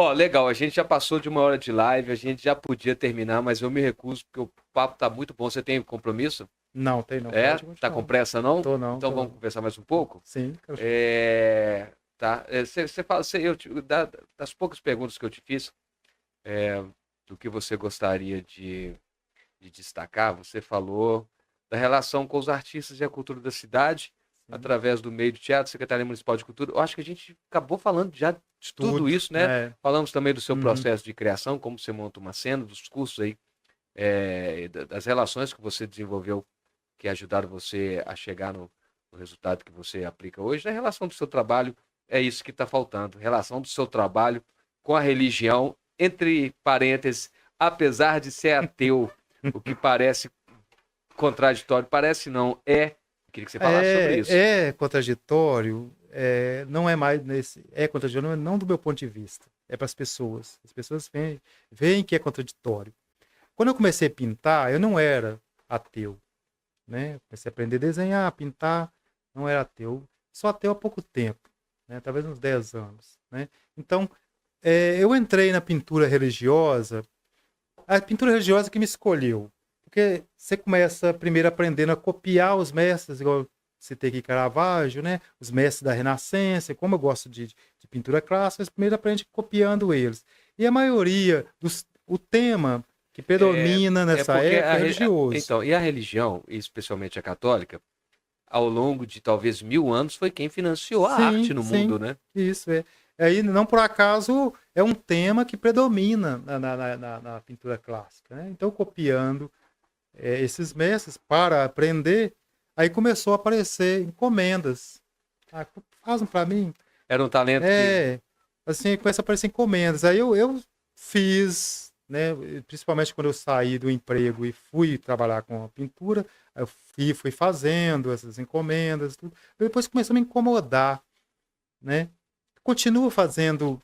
Ó, legal, a gente já passou de 1 hora de live, a gente já podia terminar, mas eu me recuso porque o papo tá muito bom. Você tem compromisso? Não, tem não. É? Pode Tá com continuar. pressa, não? Tô não, Então tô vamos não. conversar mais um pouco? Sim, Tá. Você fala, das poucas perguntas que eu te fiz, do que você gostaria de destacar, você falou da relação com os artistas e a cultura da cidade, sim. através do meio do teatro, Secretaria Municipal de Cultura. Eu acho que a gente acabou falando já de tudo Tudo. isso, né? É. Falamos também do seu Uhum. processo de criação, como você monta uma cena, dos cursos aí, das relações que você desenvolveu, que ajudaram você a chegar no resultado que você aplica hoje. Na relação do seu trabalho, é isso que está faltando. Relação do seu trabalho com a religião, entre parênteses, apesar de ser ateu, o que parece contraditório, parece não, é. Eu queria que você falasse sobre isso. É contraditório, não é mais nesse. É contraditório, não do meu ponto de vista. É para as pessoas. As pessoas veem que é contraditório. Quando eu comecei a pintar, eu não era ateu, né? Comecei a aprender a desenhar, pintar, não era ateu. Sou ateu há pouco tempo, né? Talvez uns 10 anos, né? Então, eu entrei na pintura religiosa, a pintura religiosa que me escolheu. Porque você começa primeiro aprendendo a copiar os mestres, igual você tem aqui Caravaggio, né? Os mestres da Renascença, como eu gosto de pintura clássica, você primeiro aprende copiando eles. E a maioria o tema que predomina É nessa porque época é religioso. então, e a religião, e especialmente a católica, ao longo de talvez 1000 anos, foi quem financiou a Sim, arte no sim, mundo, né? isso é. Aí, não por acaso, é um tema que predomina na pintura clássica, né? Então, copiando esses mestres para aprender, aí começou a aparecer encomendas. Ah, faz um para mim. Era um talento que É, assim, começa a aparecer encomendas. Aí eu fiz, né, principalmente quando eu saí do emprego e fui trabalhar com a pintura, eu fui fazendo essas encomendas, tudo. Depois começou a me incomodar, né? Continuo fazendo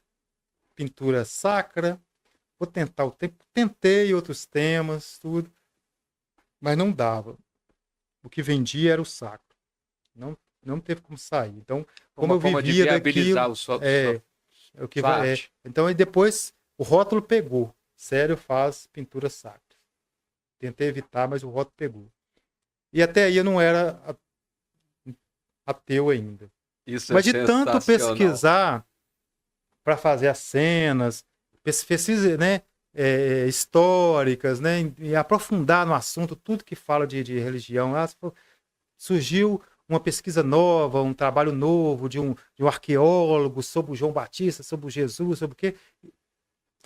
pintura sacra, vou tentar o tempo, tentei outros temas, tudo, mas não dava. O que vendia era o sacro. Não, não teve como sair. Então, foi como uma eu forma de vivia viabilizar daquilo, sua, é o que sua vai. arte. Então, aí depois o rótulo pegou. Sério faz pintura sacra. Tentei evitar, mas o rótulo pegou. E até aí eu não era ateu ainda. Isso é Mas de tanto sensacional. pesquisar para fazer as cenas, pesquisas, né, históricas, né, e aprofundar no assunto, tudo que fala de religião. Surgiu uma pesquisa nova, um trabalho novo de um arqueólogo sobre o João Batista, sobre o Jesus, sobre o quê.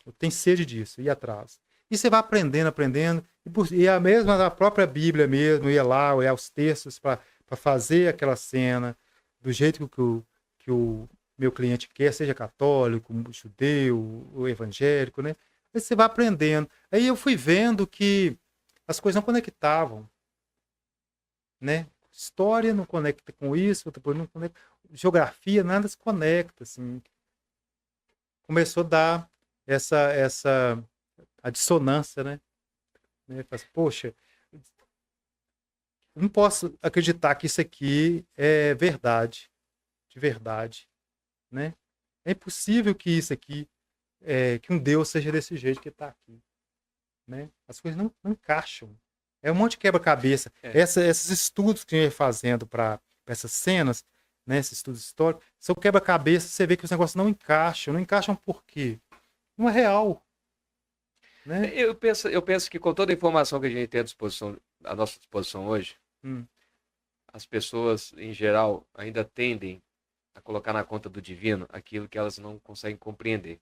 Eu tenho sede disso, ir atrás. E você vai aprendendo, aprendendo, e a mesma a própria Bíblia mesmo, ia lá, ia aos textos para fazer aquela cena do jeito que o meu cliente quer, seja católico, judeu, ou evangélico, né? Aí você vai aprendendo. Aí eu fui vendo que as coisas não conectavam, né? História não conecta com isso, depois não conecta. Geografia, nada se conecta, assim. Começou a dar essa a dissonância, né? Faz, poxa, não posso acreditar que isso aqui é verdade, de verdade, né? É impossível que isso aqui, que um Deus seja desse jeito que está aqui, né? As coisas não encaixam. É um monte de quebra-cabeça. É. Esses estudos que a gente vai fazendo para essas cenas, né, esses estudos históricos, são quebra-cabeça, você vê que os negócios não encaixam. Não encaixam por quê? Não é real, né? Eu penso que com toda a informação que a gente tem à nossa disposição hoje, Hum, as pessoas, em geral, ainda tendem a colocar na conta do divino aquilo que elas não conseguem compreender.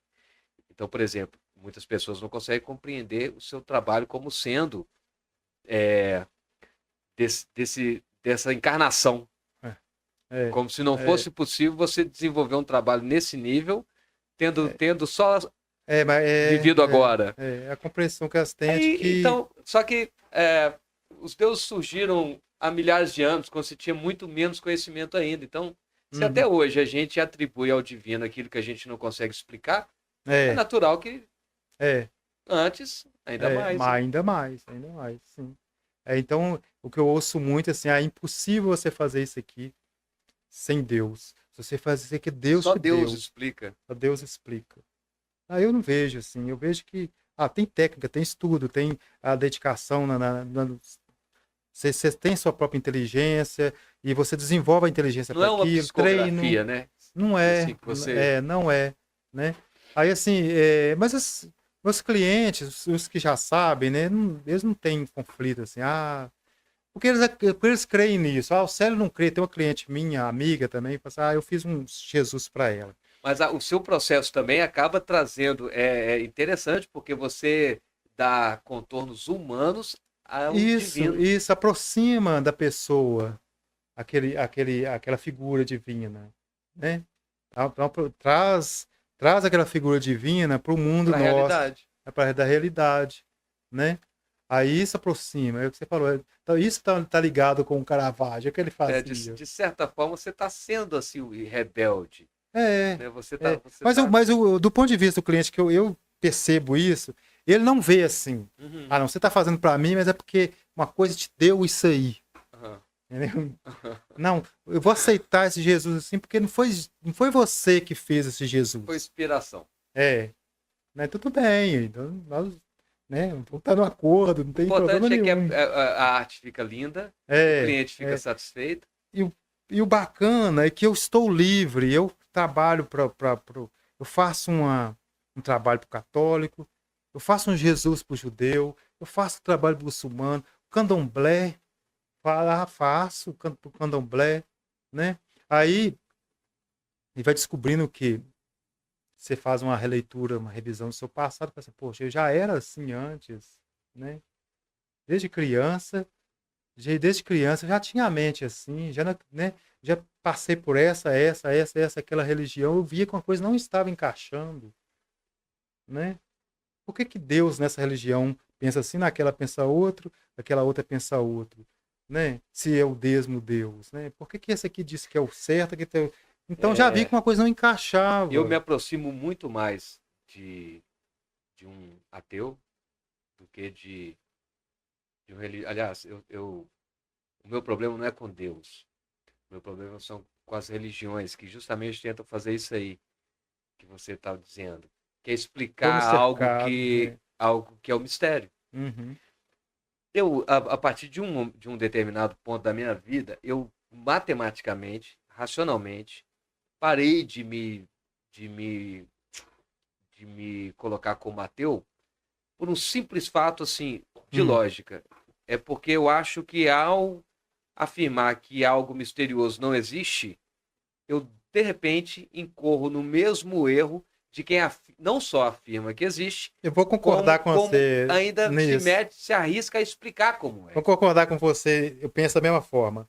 Então, por exemplo, muitas pessoas não conseguem compreender o seu trabalho como sendo dessa encarnação. é, é, Como se não é, fosse possível você desenvolver um trabalho nesse nível, tendo só mas vivido agora. a compreensão que elas têm é de que. Então, só que os deuses surgiram há milhares de anos, quando se tinha muito menos conhecimento ainda. Então, se até Uhum, hoje a gente atribui ao divino aquilo que a gente não consegue explicar, é é, natural que é, antes, ainda mais, mas né? ainda mais, sim. Então, o que eu ouço muito assim, é impossível você fazer isso aqui sem Deus. Se você fazer isso aqui, Deus Só te Deus deu. explica. Só Deus explica. Aí eu não vejo assim, eu vejo que tem técnica, tem estudo, tem a dedicação você tem sua própria inteligência e você desenvolve a inteligência Não para é uma aquilo, treino, psicografia, né? não Assim, é, que você. não é, né? Aí assim, mas meus clientes, os que já sabem, né, eles não têm conflito assim, porque eles creem nisso. O Célio não crê, tem uma cliente minha, amiga também, fala assim, eu fiz um Jesus para ela. Mas o seu processo também acaba trazendo. É interessante porque você dá contornos humanos ao divino. Isso aproxima da pessoa aquela figura divina, né? Então, traz aquela figura divina para o mundo Para a nosso, realidade. para da realidade, né? Aí isso aproxima, é o que você falou. Então, isso tá ligado com o Caravaggio, é o que ele fazia. De certa forma, você está sendo assim rebelde. É, Né? Você tá, é. você tá. Do ponto de vista do cliente que eu percebo isso, ele não vê assim. Uhum, Ah, não, você está fazendo para mim, mas é porque uma coisa te deu isso aí. uhum, Entendeu? Não, eu vou aceitar esse Jesus assim, porque não foi você que fez esse foi Jesus. inspiração. É, né? Tudo bem, então nós, né? Vamos estar no acordo, não O tem problema importante é que nenhum. a arte fica linda, o É, cliente fica é. satisfeito. E o bacana é que eu estou livre, eu trabalho eu faço um trabalho para o católico, eu faço um Jesus para o judeu, eu faço trabalho para o muçulmano, candomblé, faço para o candomblé, né? Aí e vai descobrindo que você faz uma releitura, uma revisão do seu passado, pensa, poxa, eu já era assim antes, né? Desde criança, desde criança eu já tinha a mente assim, né? Já passei por essa, aquela religião, eu via que uma coisa não estava encaixando, né? Por que que Deus nessa religião pensa assim, naquela pensa outro, naquela outra pensa outro, né? Se é o mesmo Deus, né? Por que que esse aqui disse que é o certo, então já vi É, que uma coisa não eu me encaixava. aproximo muito mais de um ateu do que de um religioso. Aliás, o meu problema não é com Deus. O meu problema são com as religiões que justamente tentam fazer isso aí que você está dizendo, que é Estamos explicar cercados, né? algo que é o mistério. Uhum. A partir de um determinado ponto da minha vida, eu matematicamente, racionalmente, parei de me, de me colocar como ateu por um simples fato assim de Hum. lógica. É porque eu acho que ao afirmar que algo misterioso não existe, eu de repente incorro no mesmo erro de quem não só afirma que existe, Eu vou concordar com como você ainda nisso. se arrisca a explicar como Vou é. concordar com você, eu penso da mesma forma.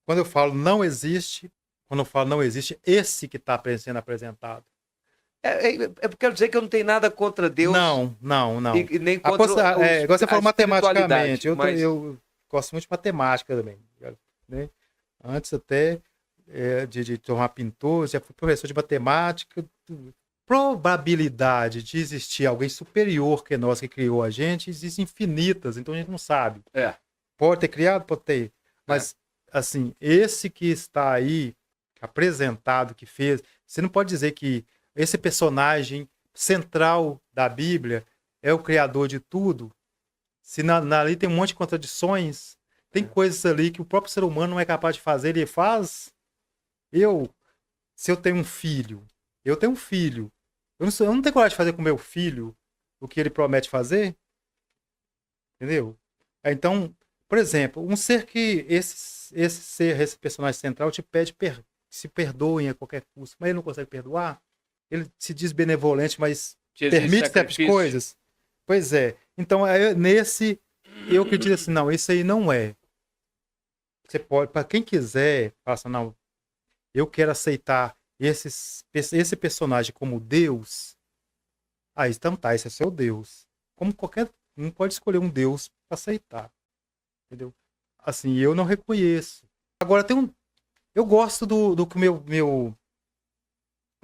Quando eu falo não existe, quando eu falo não existe, esse que está sendo apresentado. Porque quero dizer que eu não tenho nada contra Deus Não, não, não. e nem contra Igual você a falou matematicamente, espiritualidade, mas eu gosto muito de matemática também, né? Antes até de tornar pintor, já fui professor de matemática. Probabilidade de existir alguém superior que nós que criou a gente existe infinitas, então a gente não sabe. é, Pode ter criado, pode ter. é, Mas, assim, esse que está aí, apresentado, que fez, você não pode dizer que esse personagem central da Bíblia é o criador de tudo. Se ali tem um monte de contradições, tem é. coisas ali que o próprio ser humano não é capaz de fazer, ele faz. Eu, se eu tenho um filho, eu tenho um filho. Eu não tenho coragem de fazer com meu filho o que ele promete fazer, entendeu? Então, por exemplo, um ser que esse personagem central te pede que se perdoem a qualquer custo, mas ele não consegue perdoar, ele se diz benevolente, mas Se existe permite certas sacrifício, coisas. Pois é. Então, nesse, eu acredito assim, não, isso aí não é. Você pode, para quem quiser, fala assim, não, eu quero aceitar esse personagem como Deus. Ah, então tá, esse é seu Deus. Como qualquer um pode escolher um Deus para aceitar, entendeu? Assim, eu não reconheço. Agora tem um, eu gosto do que o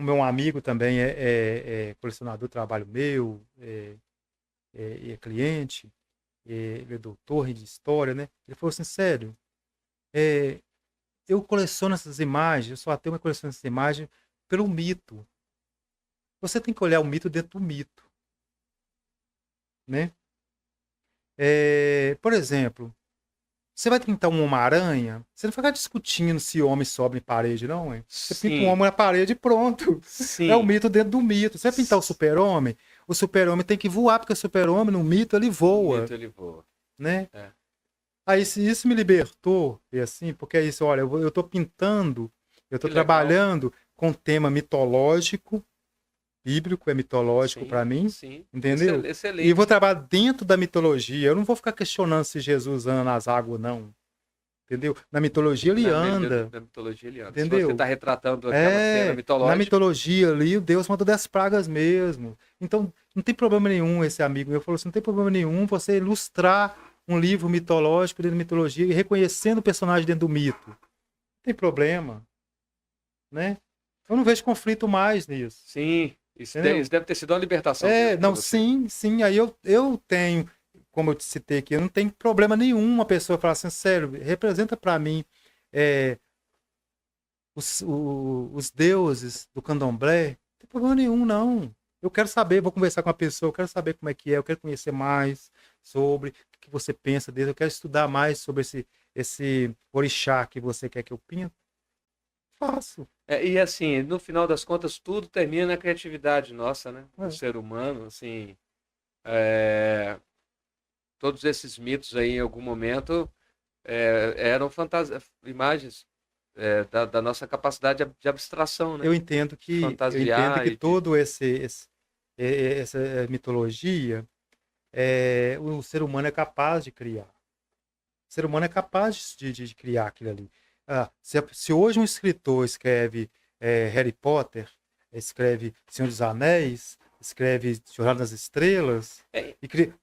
meu amigo também é colecionador do trabalho meu, é cliente, ele é doutor de história, né? Ele falou assim, sério, é, eu coleciono essas imagens, eu só tenho uma coleção dessas imagens pelo mito. você tem que olhar o mito dentro do mito, né? Por exemplo, você vai pintar um Homem-Aranha, você não vai ficar discutindo se homem sobe em parede, não, hein? Você pinta um Sim, homem na parede e pronto. É o sim. mito dentro do mito. Você vai pintar o Super-Homem tem que voar, porque o Super-Homem, no mito, ele No voa, mito ele voa. né? É. Aí isso me libertou, e assim, porque é isso, olha, eu tô pintando, eu tô Que legal. trabalhando com tema mitológico, bíblico é mitológico Sim, para mim, sim. entendeu? E eu vou Excelente. trabalhar dentro da mitologia, eu não vou ficar questionando se Jesus anda nas águas, não, entendeu? Na mitologia ele anda, Na mitologia ele anda. Se você entendeu? está retratando aquela cena Na mitológica, mitologia ali, o Deus mandou 10 pragas mesmo. Então, não tem problema nenhum, esse amigo meu falou assim, não tem problema nenhum você ilustrar um livro mitológico dentro da mitologia e reconhecendo o personagem dentro do mito. Não tem problema, né? Eu não vejo conflito mais nisso, sim, entendeu? isso deve ter sido uma libertação mesmo para Não, você. sim, sim, aí eu tenho, como eu te citei aqui, eu não tenho problema nenhum uma pessoa falar assim, sério, representa para mim é, os deuses do candomblé, não tem problema nenhum, não. Eu quero saber, vou conversar com a pessoa, eu quero saber como é que é, eu quero conhecer mais sobre o que você pensa dele, eu quero estudar mais sobre esse orixá que você quer que eu pinte. Faço. E assim, no final das contas, tudo termina na criatividade nossa, né? Do É, ser humano, assim, é, todos esses mitos aí, em algum momento, eram imagens da nossa capacidade de abstração, né? De eu entendo fantasiar que e de... todo essa mitologia, o ser humano é capaz de criar. O ser humano é capaz de criar aquilo ali. Se hoje um escritor escreve Harry Potter, escreve Senhor dos Anéis, escreve Jornada nas Estrelas, É,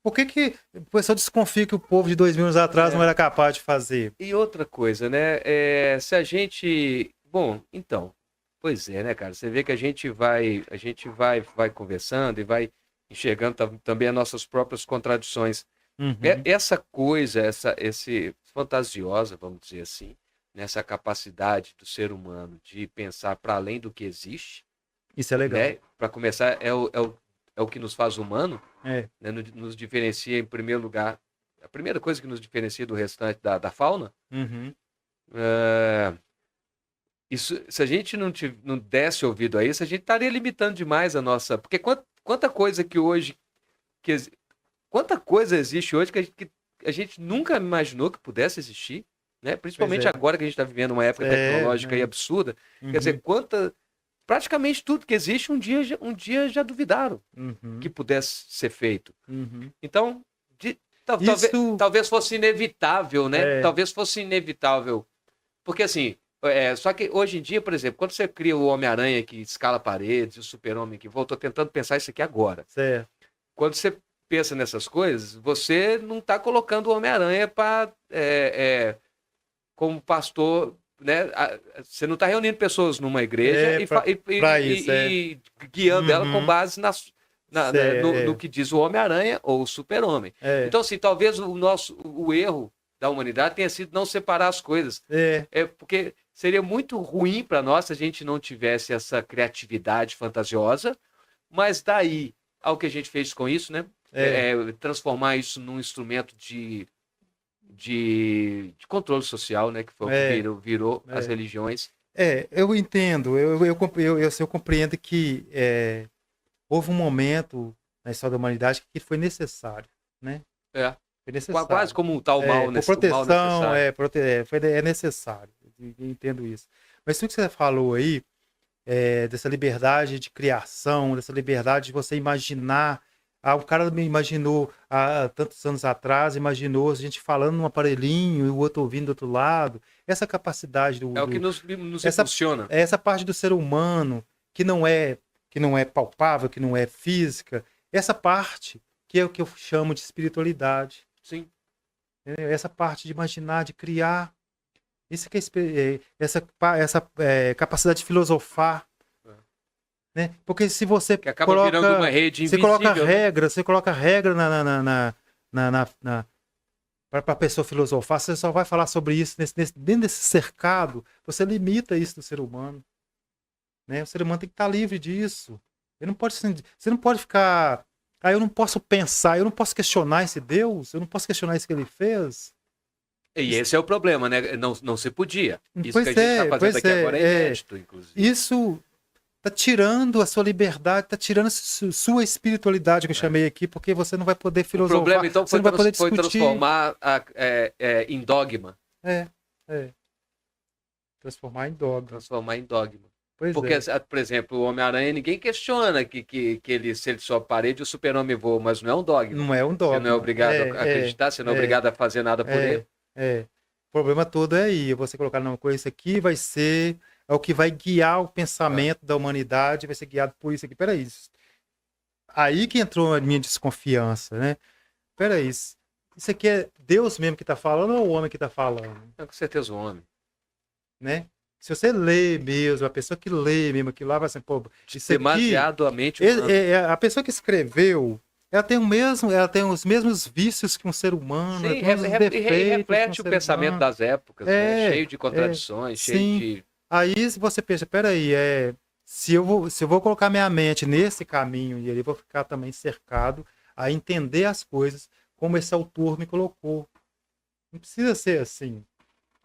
por que o pessoal desconfia que o povo de 2000 anos atrás não é. era capaz de fazer? E outra coisa, né? Se a gente. Bom, então. Pois é, né, cara? Você vê que vai conversando e vai enxergando também as nossas próprias contradições. Uhum. Essa coisa, esse fantasiosa, vamos dizer assim, nessa capacidade do ser humano de pensar para além do que existe, Isso é legal. né? Para começar, é o que nos faz humano, É. né? Nos diferencia, em primeiro lugar, a primeira coisa que nos diferencia do restante da fauna. Uhum. É, isso, se a gente não desse ouvido a isso, a gente estaria limitando demais a nossa. Porque quanta coisa que hoje. Que, quanta coisa existe hoje que a gente nunca imaginou que pudesse existir, né? Pois Principalmente é. agora que a gente está vivendo uma época tecnológica e É. absurda. Quer dizer, Uhum. praticamente tudo que existe um dia já duvidaram que Uhum. pudesse ser feito. Uhum. Então, Isso talvez fosse inevitável, né? é, Talvez fosse inevitável. Porque assim, só que hoje em dia, por exemplo, quando você cria o Homem-Aranha que escala paredes, o Super-Homem que voa, eu tô tentando pensar isso aqui agora. certo. Quando você pensa nessas coisas, você não está colocando o Homem-Aranha para como pastor, né? Você não está reunindo pessoas numa igreja É para isso, e guiando ela com Uhum. base no É, que diz o Homem-Aranha ou o Super-Homem. é, Então, assim, talvez o erro da humanidade tenha sido não separar as coisas. é, Porque seria muito ruim para nós se a gente não tivesse essa criatividade fantasiosa, mas daí ao que a gente fez com isso, né? é, Transformar isso num instrumento de controle social, né? Que foi o que é, virou as é. religiões. Eu entendo, eu compreendo que houve um momento na história da humanidade que foi necessário, né? É, Foi quase necessário. como um tal Por o mal proteção, necessário. é necessário. Eu entendo isso. Mas tudo que você falou aí, dessa liberdade de criação, dessa liberdade de você imaginar. O cara me imaginou há tantos anos atrás, imaginou a gente falando num aparelhinho e o outro ouvindo do outro lado. Essa capacidade É o que nos essa, impulsiona. essa parte do ser humano que não é palpável, que não é física, essa parte que é o que eu chamo de espiritualidade. Sim. Essa parte de imaginar, de criar. Isso que essa capacidade de filosofar, né? Porque se você Que acaba virando uma rede invisível, né? você coloca regra para a pessoa filosofar, você só vai falar sobre isso dentro desse cercado, você limita isso do ser humano, né? O ser humano tem que estar livre disso, Ele não pode, você não pode ficar. Ah, eu não posso pensar, eu não posso questionar esse Deus, eu não posso questionar isso que ele fez. E esse é o problema, né? Não se podia. Isso que a Pois gente está é, fazendo pois aqui agora é é. inédito, inclusive. Isso tá tirando a sua liberdade, tá tirando a sua espiritualidade que eu chamei aqui, porque você não vai poder O problema, filosofar, então, você não vai poder foi discutir. transformar em dogma. É, é. Transformar em dogma. Transformar em dogma. Pois Porque, é. por exemplo, o Homem-Aranha, ninguém questiona que ele, se ele sobe a parede, o super-homem voa, mas não é um dogma. Não é um Você não é dogma. obrigado a acreditar, você não é obrigado a fazer nada por ele. É. O problema todo é aí. Você colocar numa coisa, isso aqui vai ser é o que vai guiar o pensamento da humanidade, vai ser guiado por isso aqui. Peraí. Aí que entrou a minha desconfiança, né? Peraí. Isso aqui é Deus mesmo que está falando ou é o homem que está falando? É com certeza o homem. Né? Se você lê mesmo, a pessoa que lê mesmo aquilo lá vai assim, pô, isso aqui, Demasiadamente humano. a pessoa que escreveu, ela tem ela tem os mesmos vícios que um ser humano, Sim, ela tem os defeitos reflete que o um ser pensamento humano. das épocas, né? Cheio de contradições, cheio sim. de... Aí você pensa, peraí, se eu vou colocar minha mente nesse caminho e ele vou ficar também cercado a entender as coisas como esse autor me colocou. Não precisa ser assim.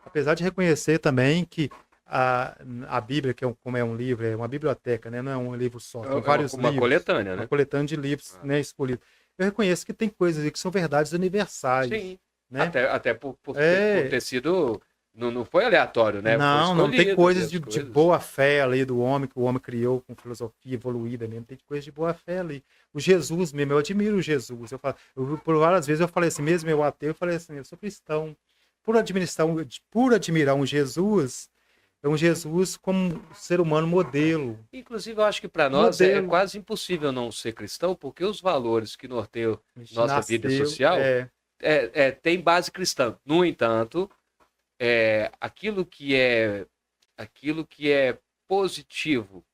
Apesar de reconhecer também que a Bíblia, como é um livro, é uma biblioteca, né? Não é um livro só, são vários livros. Uma coletânea, né? Uma coletânea de livros, né, escolhidos. Eu reconheço que tem coisas aí que são verdades universais. Sim, né? até por ter sido... Não foi aleatório, né? Não tem coisas de boa fé ali do homem, que o homem criou com filosofia evoluída mesmo. Tem coisas de boa fé ali. O Jesus mesmo, eu admiro o Jesus. Por várias vezes eu falei assim, mesmo eu ateu, eu falei assim, eu sou cristão. Por admirar um Jesus, é um Jesus como ser humano modelo. Inclusive, eu acho que para nós é quase impossível não ser cristão, porque os valores que norteiam nossa vida social tem base cristã. No entanto, aquilo que é positivo,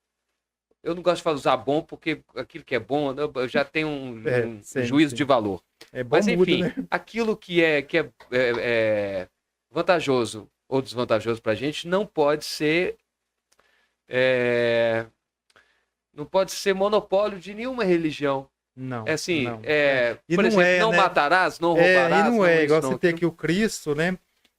eu não gosto de usar bom, porque aquilo que é bom já tem um juízo de valor. Mas enfim, muda, né? aquilo que é vantajoso ou desvantajoso para a gente não pode ser monopólio de nenhuma religião. Não. É assim, não. por exemplo, não matarás, não roubarás. E não é igual você ter aqui o Cristo, né?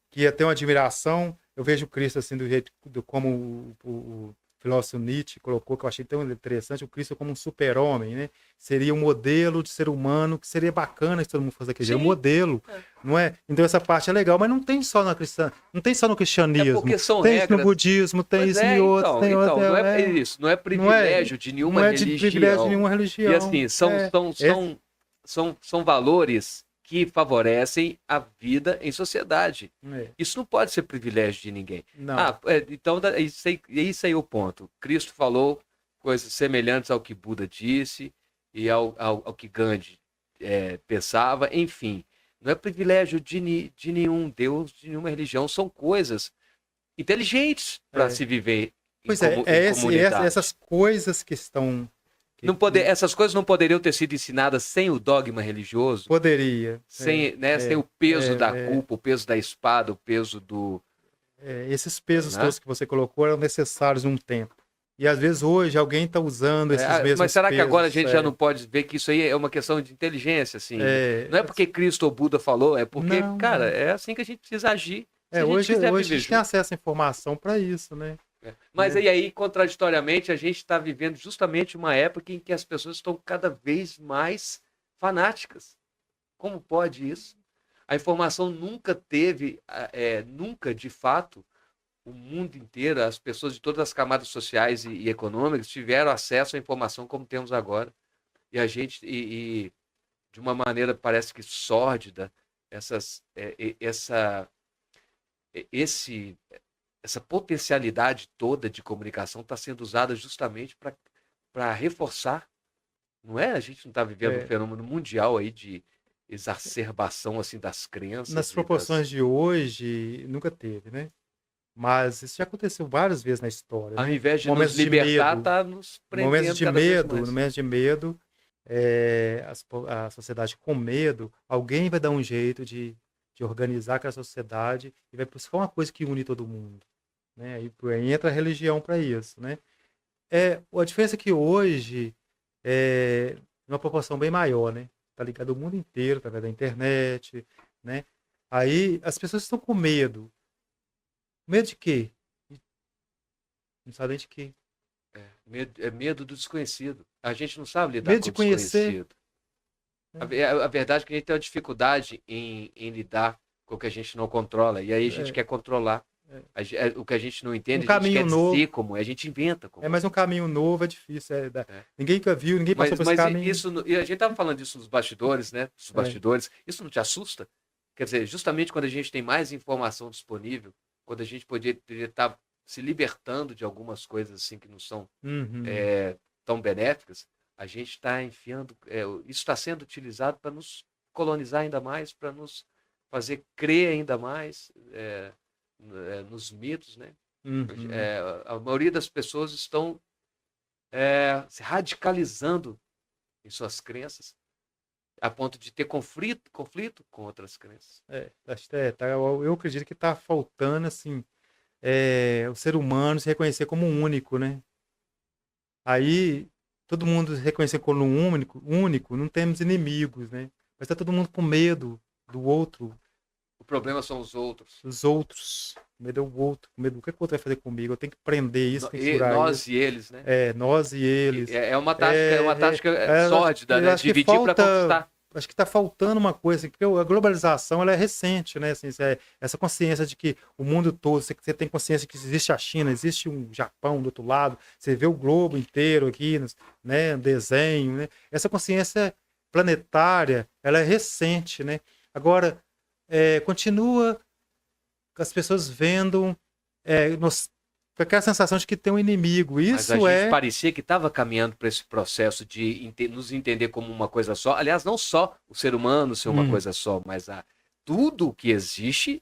Que ia ter uma admiração. Eu vejo o Cristo assim, do jeito como o filósofo Nietzsche colocou, que eu achei tão interessante, o Cristo como um super-homem, né? Seria um modelo de ser humano, que seria bacana se todo mundo fosse daquele jeito. Um modelo, não é? Então essa parte é legal, mas não tem só na cristã, não tem só no cristianismo. Porque são tem regras. isso no budismo, tem isso em outros. Então, não é isso, não é privilégio de nenhuma religião. Não é de privilégio de nenhuma religião. E assim, são valores que favorecem a vida em sociedade. Isso não pode ser privilégio de ninguém. Não. Então, isso aí é o ponto. Cristo falou coisas semelhantes ao que Buda disse e ao que Gandhi pensava. Enfim, não é privilégio de nenhum Deus, de nenhuma religião. São coisas inteligentes para se viver em comunidade. Essas coisas que estão... Essas coisas não poderiam ter sido ensinadas sem o dogma religioso? Poderia. Sem o peso da culpa, o peso da espada, o peso do... esses pesos todos que você colocou eram necessários um tempo. E às vezes hoje alguém está usando esses mesmos pesos. Mas será que agora a gente já não pode ver que isso aí é uma questão de inteligência? Assim? Não é porque Cristo ou Buda falou, é porque, é assim que a gente precisa agir. Hoje a gente tem acesso à informação para isso, né? Mas aí, contraditoriamente, a gente está vivendo justamente uma época em que as pessoas estão cada vez mais fanáticas. Como pode isso? A informação nunca teve, nunca de fato, o mundo inteiro, as pessoas de todas as camadas sociais e econômicas tiveram acesso à informação como temos agora. E a gente, de uma maneira parece que sórdida, essa potencialidade toda de comunicação está sendo usada justamente para reforçar, não é? A gente não está vivendo um fenômeno mundial aí de exacerbação assim das crenças. Nas proporções de hoje, nunca teve, né? Mas isso já aconteceu várias vezes na história. Ao invés de nos libertar, está nos prendendo. Momentos de medo, a sociedade com medo, alguém vai dar um jeito de organizar aquela sociedade e vai buscar uma coisa que une todo mundo. Né? Aí entra a religião para isso. Né? A diferença é que hoje numa proporção bem maior, né? Tá ligado ao mundo inteiro, através da internet, né? Aí as pessoas estão com medo. Medo de quê? Não sabem de quê. É medo do desconhecido. A gente não sabe lidar Medo com de o conhecer. desconhecido. A verdade é que a gente tem uma dificuldade em lidar com o que a gente não controla. E aí a gente É, quer controlar. é. O que a gente não Um entende, a gente caminho quer novo. dizer como é, a gente inventa como Mas um caminho novo é difícil. é. Ninguém nunca viu, ninguém passou por esse Mas caminho. isso, e a gente estava falando disso nos bastidores, né? Dos É. bastidores. Isso não te assusta? Quer dizer, justamente quando a gente tem mais informação disponível, quando a gente poderia estar se libertando de algumas coisas assim que não são Uhum. é, tão benéficas, a gente está enfiando. Isso está sendo utilizado para nos colonizar ainda mais, para nos fazer crer ainda mais nos mitos, né? Uhum. A maioria das pessoas estão se radicalizando em suas crenças, a ponto de ter conflito com outras crenças. Eu acredito que está faltando assim, o ser humano se reconhecer como um único, né? Aí todo mundo se reconhecer como um único, não temos inimigos, né? Mas está todo mundo com medo do outro, O problema são os outros. dos outros. Com medo do outro, com medo do que o outro vai fazer comigo. Eu tenho que prender isso, tenho que segurar Nós isso. e eles, né? Nós e eles. É uma tática sórdida, Eu né? acho que Dividir para falta. conquistar. Acho que está faltando uma coisa, porque a globalização ela é recente, né? Assim, essa consciência de que o mundo todo, você tem consciência que existe a China, existe um Japão do outro lado, você vê o globo inteiro aqui, né? Desenho, né? Essa consciência planetária, ela é recente, né? Agora, continua as pessoas vendo com aquela sensação de que tem um inimigo. Mas a Isso gente parecia que estava caminhando para esse processo de nos entender como uma coisa só. Aliás, não só o ser humano ser uma Hum, coisa só, mas tudo que existe,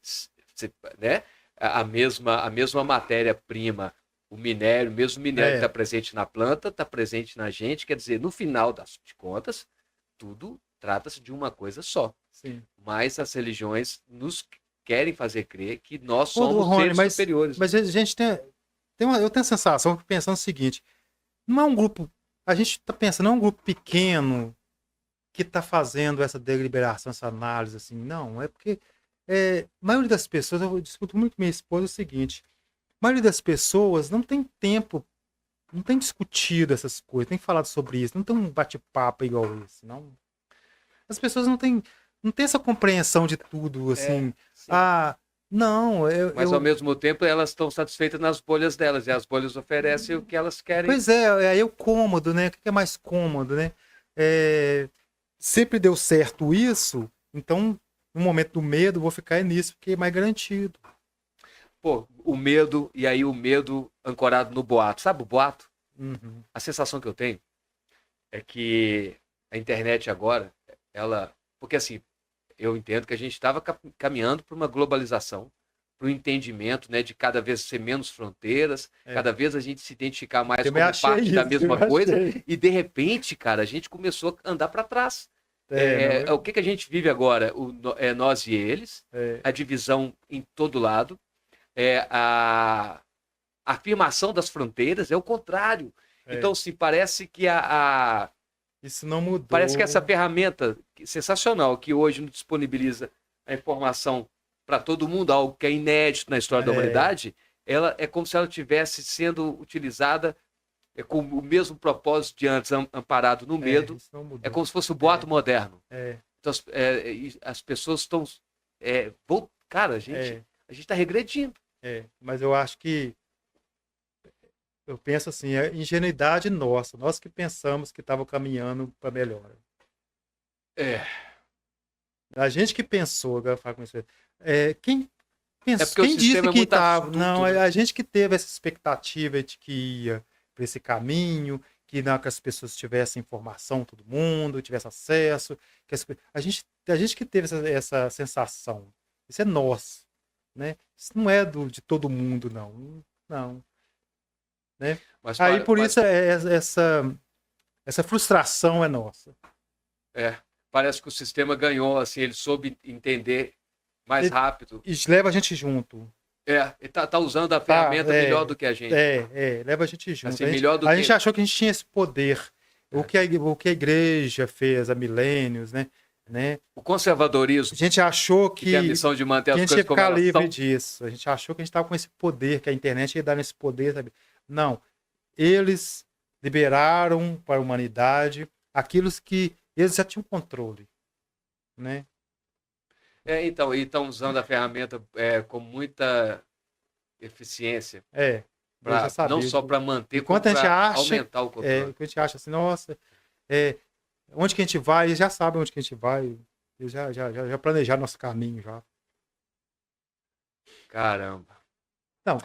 né? A mesma matéria-prima, o mesmo minério que está é, presente na planta, está presente na gente. Quer dizer, no final de contas, tudo trata-se de uma coisa só. sim. Mas as religiões nos querem fazer crer que nós Ô, somos Rony, seres superiores. mas a gente eu tenho a sensação, pensando o seguinte, não é um grupo, a gente está pensando, não é um grupo pequeno que está fazendo essa deliberação, essa análise, assim, não, é porque a maioria das pessoas, eu discuto muito com minha esposa o seguinte, a maioria das pessoas não tem tempo, não tem discutido essas coisas, tem falado sobre isso, não tem um bate-papo igual esse, não. As pessoas não têm essa compreensão de tudo, assim, Sim. ah, não, Mas ao mesmo tempo elas estão satisfeitas nas bolhas delas, e as bolhas oferecem o que elas querem. Pois é aí o cômodo, né? O que é mais cômodo, né? É, sempre deu certo isso, então no momento do medo vou ficar nisso, porque é mais garantido. Pô, o medo, e aí o medo ancorado no boato. Sabe o boato? Uhum. A sensação que eu tenho é que a internet agora, ela. Porque assim, eu entendo que a gente estava caminhando para uma globalização, para o entendimento, né, de cada vez ser menos fronteiras, É. cada vez a gente se identificar mais Também como achei parte da isso, também mesma coisa, achei. e de repente, cara, a gente começou a andar para trás. Não, O que a gente vive agora? Nós e eles, é, a divisão em todo lado, a afirmação das fronteiras, é o contrário. é. Então, se parece que Isso não parece que essa mudou. ferramenta sensacional que hoje nos disponibiliza a informação para todo mundo, algo que é inédito na história da É, humanidade, ela é como se ela estivesse sendo utilizada com o mesmo propósito de antes, amparado no medo. isso não É mudou. como se fosse o É, boato moderno. é, Então, as pessoas estão. Cara, a gente é, está regredindo. Mas eu acho que eu penso assim, é ingenuidade nossa, nós que pensamos que estava caminhando para melhor. É. A gente que pensou, agora eu falo com isso. Quem É pensou, porque o quem disse sistema é que muito estava? Não, astuto, né? a gente que teve essa expectativa de que ia para esse caminho, que não que as pessoas tivessem informação, todo mundo tivesse acesso, a gente que teve essa sensação. Isso é nós, né? Isso não é de todo mundo, não, não, né? Mas, Aí por mas isso essa frustração é nossa. parece que o sistema ganhou, assim, ele soube entender mais E, rápido. e leva a gente junto. Ele tá usando a Tá, ferramenta melhor do que a gente. leva a gente junto. Assim, melhor do A que. gente achou que a gente tinha esse poder O que a igreja fez há milênios, né? O A conservadorismo, gente achou que tem a que missão de manter a as gente ia coisas como ficar elas livre são. disso. A gente achou que a gente estava com esse poder, que a internet ia dar esse poder, sabe? Não. Eles liberaram para a humanidade aquilo que eles já tinham controle, né? Então, e estão usando a ferramenta com muita eficiência, Eles já não sabiam. só para manter, como Enquanto a gente para acha, aumentar o controle. enquanto a gente acha assim, nossa, é, onde que a gente vai, eles já sabem onde que a gente vai, eles já planejaram nosso caminho já. Caramba. Não,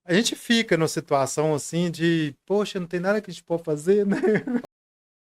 a gente fica numa situação assim de, poxa, não tem nada que a gente pode fazer, né?